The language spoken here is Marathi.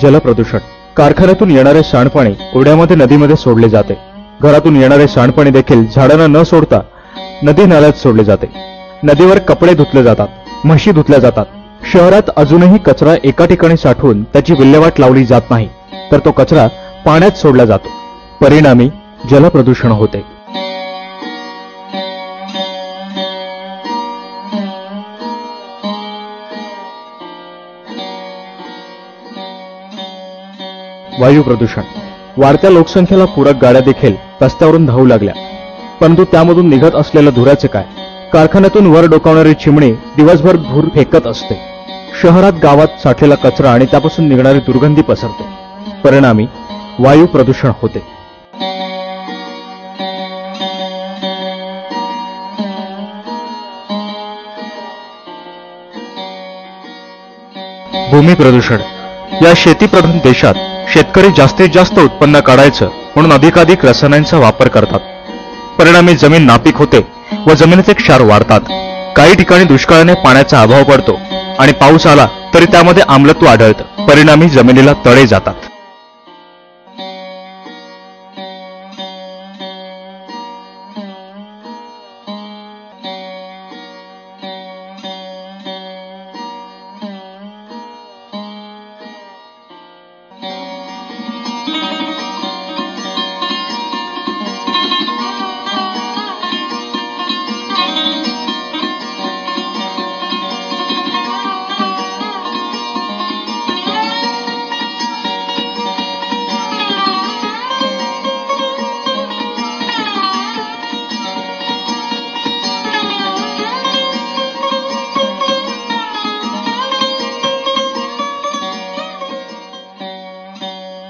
जलप्रदूषण कारखान्यातून येणारे सांडपाणी ओढ्यामध्ये नदीमध्ये सोडले जाते। घरातून येणारे सांडपाणी देखील झाडांना न सोडता नदी नाल्यात सोडले जाते। नदीवर कपडे धुतले जातात, म्हशी धुतल्या जातात। शहरात अजूनही कचरा एका ठिकाणी साठवून त्याची विल्हेवाट लावली जात नाही, तर तो कचरा पाण्यात सोडला जातो। परिणामी जलप्रदूषण होते। वायू प्रदूषण वाढत्या लोकसंख्येला पूरक गाड्या देखील रस्त्यावरून धावू लागल्या, परंतु त्यामधून निघत असलेल्या धुराचे काय? कारखान्यातून वर डोकावणारी चिमणी दिवसभर धूर फेकत असते। शहरात गावात साठलेला कचरा आणि त्यापासून निघणारी दुर्गंधी पसरते। परिणामी वायू प्रदूषण होते। भूमी प्रदूषण या शेतीप्रधान देशात शेतकरी जास्तीत जास्त उत्पन्न काढायचं म्हणून अधिकाधिक रसायनांचा वापर करतात। परिणामी जमीन नापीक होते व जमिनीचे क्षार वाढतात। काही ठिकाणी दुष्काळाने पाण्याचा अभाव पडतो आणि पाऊस आला तरी त्यामध्ये आम्लत्व आढळतं। परिणामी जमिनीला तडे जातात।